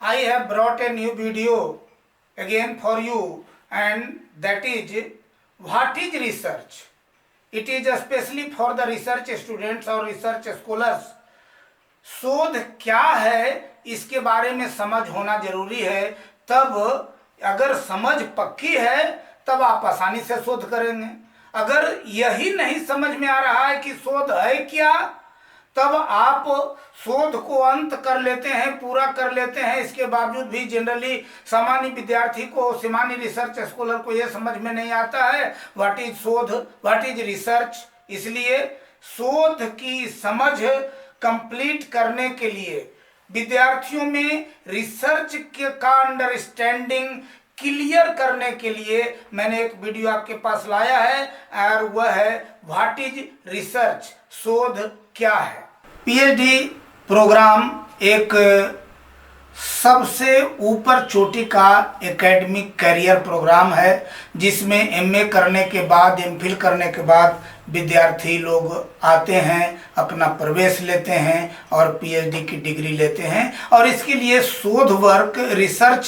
I have brought a new video again for you, and that is what is research. It is especially for the research students or research scholars. शोध क्या है इसके बारे में समझ होना जरूरी है। तब अगर समझ पक्की है तब आप आसानी से शोध करेंगे। अगर यही नहीं समझ में आ रहा है कि शोध है क्या, तब आप शोध को अंत कर लेते हैं, पूरा कर लेते हैं। इसके बावजूद भी जनरली सामान्य विद्यार्थी को, सामान्य रिसर्च स्कॉलर को यह समझ में नहीं आता है व्हाट इज शोध, व्हाट इज रिसर्च। इसलिए शोध की समझ कंप्लीट करने के लिए विद्यार्थियों में रिसर्च का अंडरस्टैंडिंग क्लियर करने के लिए मैंने एक वीडियो आपके पास लाया है, और वह है व्हाट इज रिसर्च, शोध क्या है। पीएचडी प्रोग्राम एक सबसे ऊपर चोटी का एकेडमिक करियर प्रोग्राम है, जिसमें एमए करने के बाद, एमफिल करने के बाद विद्यार्थी लोग आते हैं, अपना प्रवेश लेते हैं और पीएचडी की डिग्री लेते हैं। और इसके लिए शोध वर्क, रिसर्च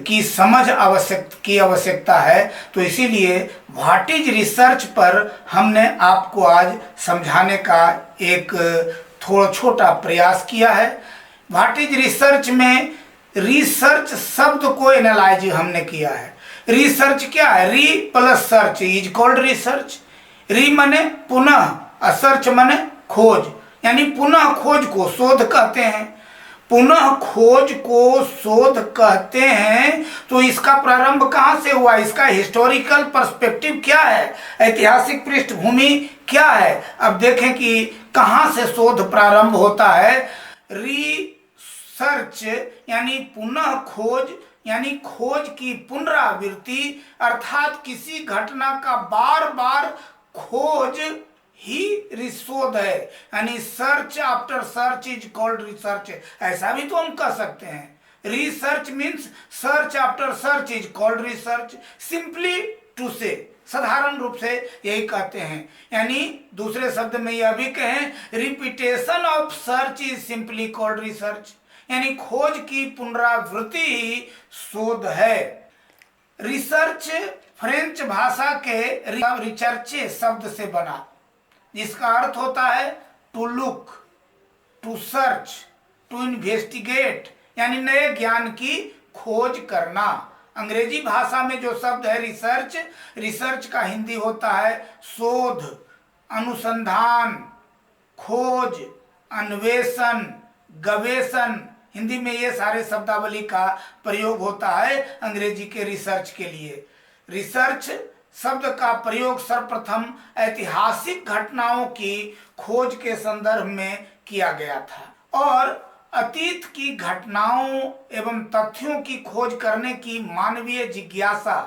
की समझ आवश्यकता है। तो इसीलिए व्हाट इज रिसर्च पर हमने आपको आज समझाने का एक थोड़ा छोटा प्रयास किया है। व्हाट इज रिसर्च में रिसर्च शब्द को एनालाइज हमने किया है। रिसर्च क्या है? री plus search is called research. री मने पुनः, सर्च मने खोज, यानी पुनः खोज को शोध कहते हैं। पुनः खोज को शोध कहते हैं। तो इसका प्रारंभ कहाँ से हुआ, इसका हिस्टोरिकल पर्सपेक्टिव क्या है, ऐतिहासिक पृष्ठभूमि क्या है। अब देखें कि कहाँ से शोध प्रारंभ होता है। रिसर्च यानी पुनः खोज, यानी खोज की पुनरावृत्ति, अर्थात किसी घटना का बार बार खोज ही शोध है। यानी search after search is called research, ऐसा भी तो हम कह सकते हैं। Research means search after search is called research. Simply to say, साधारण रूप से यही कहते हैं। यानी दूसरे शब्द में यह भी कहें, repetition of search is simply called research, यानी खोज की पुनरावृत्ति ही शोध है। रिसर्च फ्रेंच भाषा के रिचर्चे शब्द से बना, जिसका अर्थ होता है to look, to search, to investigate, यानी नए ज्ञान की खोज करना। अंग्रेजी भाषा में जो शब्द है रिसर्च, रिसर्च का हिंदी होता है शोध, अनुसंधान, खोज, अन्वेषण, गवेषण। हिंदी में ये सारे शब्दावली का प्रयोग होता है अंग्रेजी के रिसर्च के लिए। रिसर्च शब्द का प्रयोग सर्वप्रथम ऐतिहासिक घटनाओं की खोज के संदर्भ में किया गया था, और अतीत की घटनाओं एवं तथ्यों की खोज करने की मानवीय जिज्ञासा,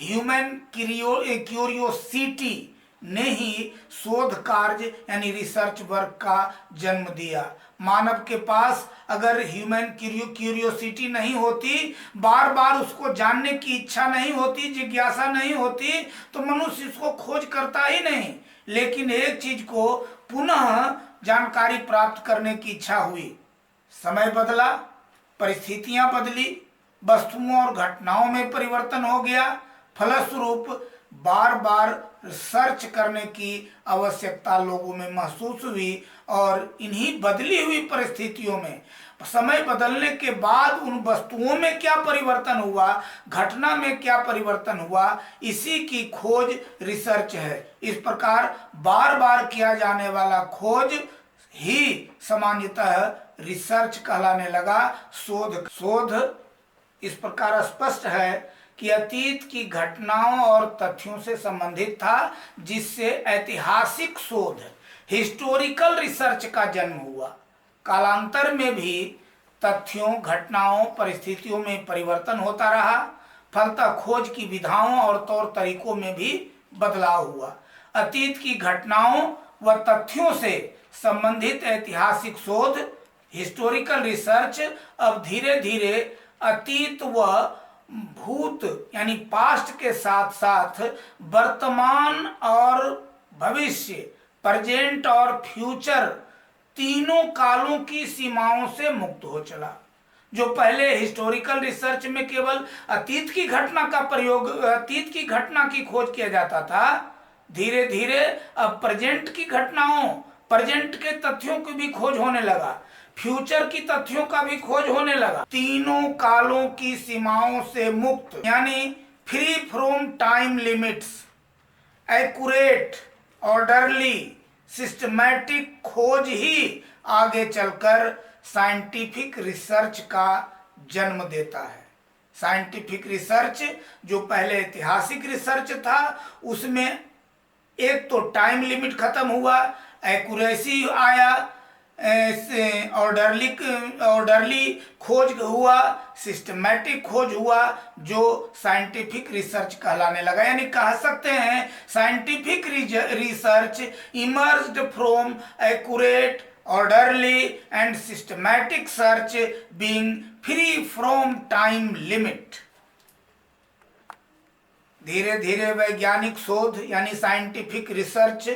ह्यूमन क्यूरियोसिटी ने ही शोध कार्य यानी रिसर्च वर्क का जन्म दिया। मानव के पास अगर ह्यूमन क्यूरियोसिटी नहीं होती, बार बार उसको जानने की इच्छा नहीं होती, जिज्ञासा नहीं होती, तो मनुष्य इसको खोज करता ही नहीं। लेकिन एक चीज को पुनः जानकारी प्राप्त करने की इच्छा हुई, समय बदला, परिस्थितियां बदली, वस्तुओं और घटनाओं में परिवर्तन हो गया, फलस्वरूप बार बार सर्च करने की आवश्यकता लोगों में महसूस हुई। और इन्हीं बदली हुई परिस्थितियों में, समय बदलने के बाद उन वस्तुओं में क्या परिवर्तन हुआ, घटना में क्या परिवर्तन हुआ, इसी की खोज रिसर्च है। इस प्रकार बार बार किया जाने वाला खोज ही सामान्यतः रिसर्च कहलाने लगा। शोध इस प्रकार स्पष्ट है कि अतीत की घटनाओं और तथ्यों से संबंधित था, जिससे ऐतिहासिक शोध, हिस्टोरिकल रिसर्च का जन्म हुआ। कालांतर में भी तथ्यों, घटनाओं, परिस्थितियों में परिवर्तन होता रहा, फलतः खोज की विधाओं और तौर तरीकों में भी बदलाव हुआ। अतीत की घटनाओं व तथ्यों से संबंधित ऐतिहासिक शोध, हिस्टोरिकल रिसर्च, अब धीरे धीरे अतीत व भूत यानी पास्ट के साथ साथ वर्तमान और भविष्य, प्रेजेंट और फ्यूचर, तीनों कालों की सीमाओं से मुक्त हो चला। जो पहले हिस्टोरिकल रिसर्च में केवल अतीत की घटना का प्रयोग, अतीत की घटना की खोज किया जाता था, धीरे धीरे अब प्रेजेंट की घटनाओं, प्रेजेंट के तथ्यों की भी खोज होने लगा, फ्यूचर की तथ्यों का भी खोज होने लगा। तीनों कालों की सीमाओं से मुक्त, यानी free from time limits, accurate, orderly, systematic खोज ही आगे चलकर साइंटिफिक रिसर्च का जन्म देता है। साइंटिफिक रिसर्च जो पहले ऐतिहासिक रिसर्च था, उसमें एक तो टाइम लिमिट खत्म हुआ, एक्यूरेसी आया, ऑर्डरली खोज हुआ, सिस्टमैटिक खोज हुआ, जो साइंटिफिक रिसर्च कहलाने लगा। यानी कह सकते हैं scientific research emerged from accurate, orderly and systematic search being free from time limit. धीरे धीरे वैज्ञानिक शोध यानी साइंटिफिक रिसर्च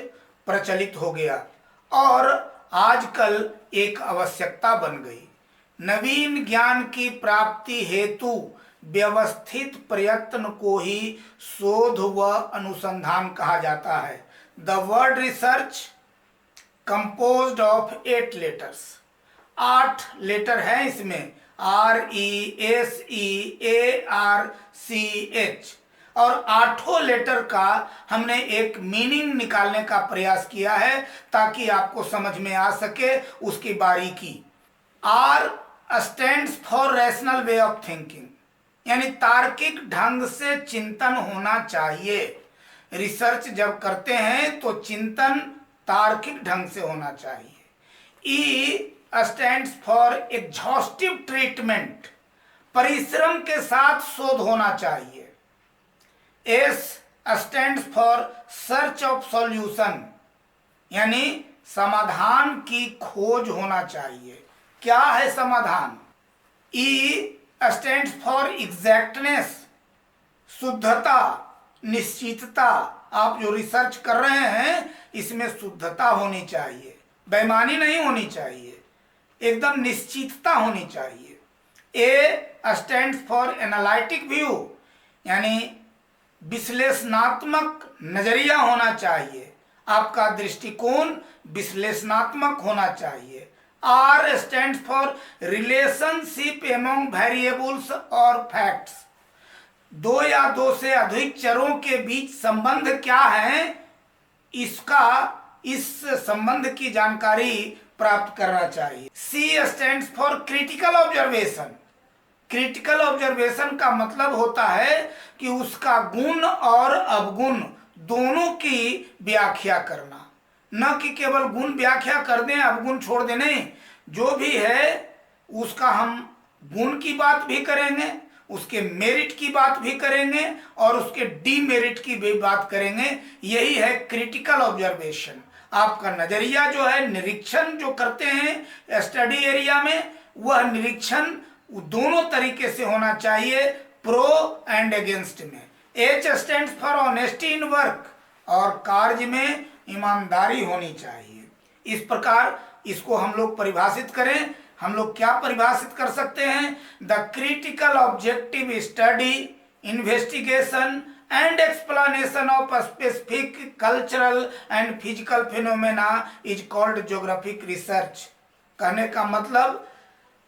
प्रचलित हो गया और आजकल एक आवश्यकता बन गई। नवीन ज्ञान की प्राप्ति हेतु व्यवस्थित प्रयत्न को ही शोध व अनुसंधान कहा जाता है। The word research composed of 8 letters, 8 letter हैं इसमें, RESEARCH, और 8 लेटर का हमने एक मीनिंग निकालने का प्रयास किया है ताकि आपको समझ में आ सके उसकी बारीकी। R stands for rational way of thinking, यानी तार्किक ढंग से चिंतन होना चाहिए। रिसर्च जब करते हैं तो चिंतन तार्किक ढंग से होना चाहिए। E stands for exhaustive treatment, परिश्रम के साथ शोध होना चाहिए। S stands for search of solution, यानी समाधान की खोज होना चाहिए। क्या है समाधान? E स्टैंड्स फॉर एग्जैक्टनेस, शुद्धता, निश्चितता। आप जो रिसर्च कर रहे हैं इसमें शुद्धता होनी चाहिए, बेईमानी नहीं होनी चाहिए, एकदम निश्चितता होनी चाहिए। A stands for analytic view, यानी विश्लेषणात्मक नजरिया होना चाहिए, आपका दृष्टिकोण विश्लेषणात्मक होना चाहिए। R stands for relationship among variables और फैक्ट्स, दो या दो से अधिक चरों के बीच संबंध क्या है, इस संबंध की जानकारी प्राप्त करना चाहिए। C stands for critical observation, critical observation का मतलब होता है कि उसका गुण और अवगुण दोनों की व्याख्या करना, न कि केवल गुण व्याख्या कर दें अवगुण छोड़ दें। नहीं, जो भी है उसका हम गुण की बात भी करेंगे, उसके मेरिट की बात भी करेंगे और उसके डीमेरिट की भी बात करेंगे। यही है क्रिटिकल ऑब्जर्वेशन। आपका नजरिया जो है, निरीक्षण जो करते हैं स्टडी एरिया में, वह निरीक्षण दोनों तरीके से होना चाहिए, प्रो एंड अगेंस्ट में। H stands for honesty in work, और कार्य में ईमानदारी होनी चाहिए। इस प्रकार इसको हम लोग परिभाषित करें, हम लोग क्या परिभाषित कर सकते हैं? The critical objective study, investigation and explanation of specific cultural and physical phenomena is called geographic research. कहने का मतलब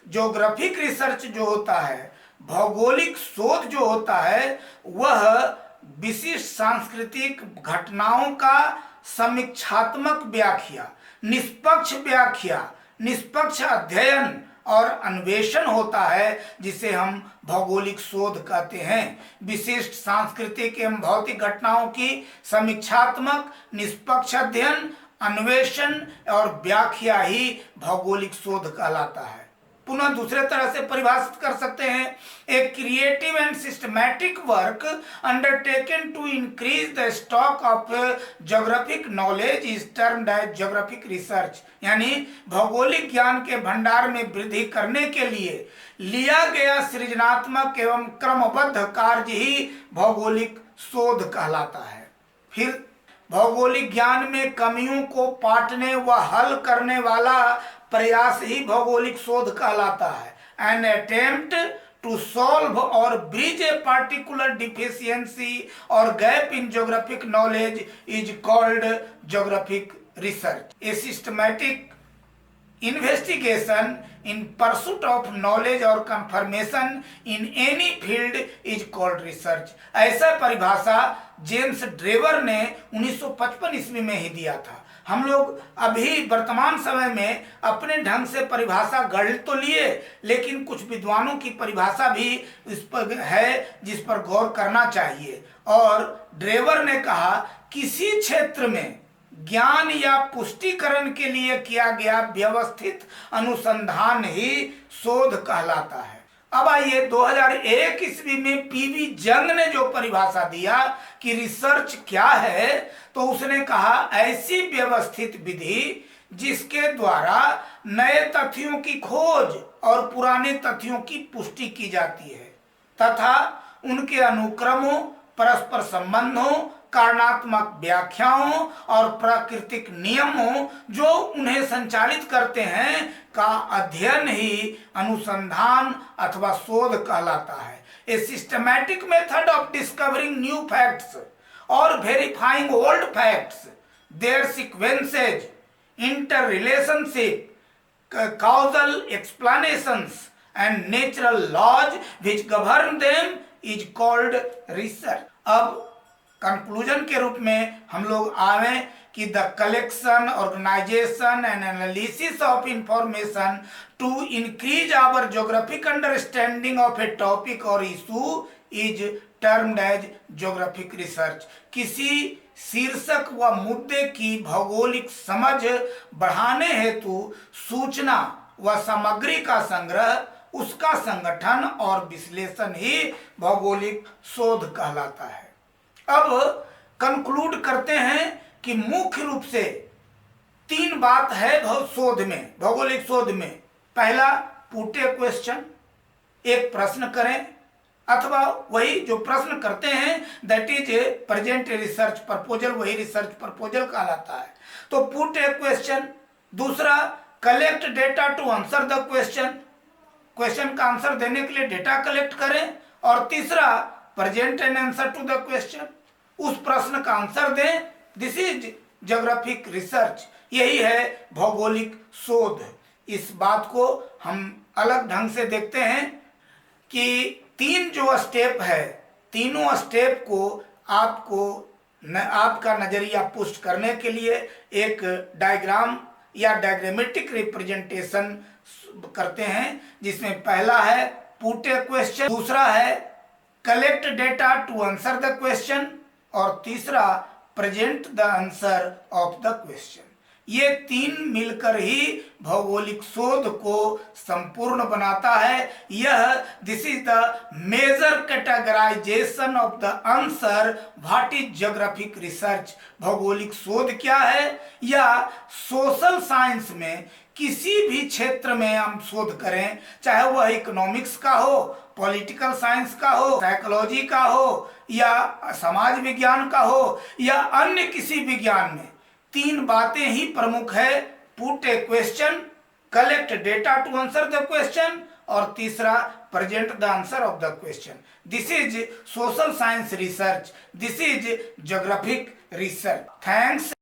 ज्योग्राफिक रिसर्च जो होता है, भौगोलिक शोध जो होता है, वह विशिष्ट सांस्कृतिक घटनाओं का समीक्षात्मक व्याख्या, निष्पक्ष अध्ययन और अन्वेषण होता है, जिसे हम भौगोलिक शोध कहते हैं। विशिष्ट सांस्कृतिक एवं भौतिक घटनाओं की समीक्षात्मक, निष्पक्ष अध्ययन, अन्वेषण और व्याख्या ही भौगोलिक शोध कहलाता है। पुनः दूसरे तरह से परिभाषित कर सकते हैं, a creative and systematic work undertaken to increase the stock of geographic knowledge is termed as geographic research. यानी भौगोलिक ज्ञान के भंडार में वृद्धि करने के लिए लिया गया सृजनात्मक एवं क्रमबद्ध कार्य ही भौगोलिक शोध कहलाता है। फिर भौगोलिक ज्ञान में कमियों को पाटने व हल करने वाला प्रयास ही भौगोलिक शोध कहलाता है। an attempt to solve or bridge a particular deficiency or gap in geographic knowledge is called geographic research. A systematic investigation in pursuit of knowledge or confirmation in any field is called research. ऐसा परिभाषा James Drever ने 1955 ईस्वी में ही दिया था। हम लोग अभी वर्तमान समय में अपने ढंग से परिभाषा गढ़ तो लिए, लेकिन कुछ विद्वानों की परिभाषा भी इस पर है जिस पर गौर करना चाहिए। और ड्रेवर ने कहा किसी क्षेत्र में ज्ञान या पुष्टिकरण के लिए किया गया व्यवस्थित अनुसंधान ही शोध कहलाता है। अब आइए 2001 ईस्वी में पीवी जंग ने जो परिभाषा दिया कि रिसर्च क्या है, तो उसने कहा ऐसी व्यवस्थित विधि जिसके द्वारा नए तथ्यों की खोज और पुराने तथ्यों की पुष्टि की जाती है तथा उनके अनुक्रमों, परस्पर संबंधों, कारणात्मक व्याख्याओं और प्राकृतिक नियमों जो उन्हें संचालित करते हैं का अध्ययन ही अनुसंधान अथवा शोध कहलाता है। A systematic method of discovering new facts और verifying old facts, their sequences, inter relationship, causal explanations and natural laws which govern them is called research. अब कंक्लूजन के रूप में हम लोग आवे कि the collection, organisation and analysis of information to increase our geographic understanding of a topic और issue is termed as geographic research. किसी शीर्षक व मुद्दे की भौगोलिक समझ बढ़ाने हेतु सूचना व सामग्री का संग्रह, उसका संगठन और विश्लेषण ही भौगोलिक शोध कहलाता है। अब कंक्लूड करते हैं कि मुख्य रूप से 3 बात है शोध में, भौगोलिक शोध में। पहला, पुट ए क्वेश्चन, एक प्रश्न करें अथवा वही जो प्रश्न करते हैं that is a present research proposal, वही रिसर्च प्रपोजल कहलाता है। तो पुट ए क्वेश्चन। दूसरा, collect data to answer the question, question का आंसर देने के लिए डेटा कलेक्ट करें। और तीसरा, present an answer to the question, उस प्रश्न का आंसर दें। दिस इज ज्योग्राफिक रिसर्च, यही है भौगोलिक शोध। इस बात को हम अलग ढंग से देखते हैं कि 3 जो स्टेप है, तीनों स्टेप को आपका नजरिया पुष्ट करने के लिए एक डायग्राम या डायग्रामेटिक रिप्रेजेंटेशन करते हैं, जिसमें पहला है पुट ए क्वेश्चन, दूसरा है collect data to answer the question और तीसरा present the answer of the question. ये 3 मिलकर ही भौगोलिक शोध को संपूर्ण बनाता है। यह this is the major categorization of the answer what is geographic research. भौगोलिक शोध क्या है, या सोशल साइंस में किसी भी क्षेत्र में हम शोध करें, चाहे वह इकोनॉमिक्स का हो, पॉलिटिकल साइंस का हो, साइकोलॉजी का हो, या समाज विज्ञान का हो, या अन्य किसी विज्ञान में, 3 बातें ही प्रमुख है। Put a question, collect data to answer the question और तीसरा present the answer of the question. This is social science research, this is geographic research. Thanks.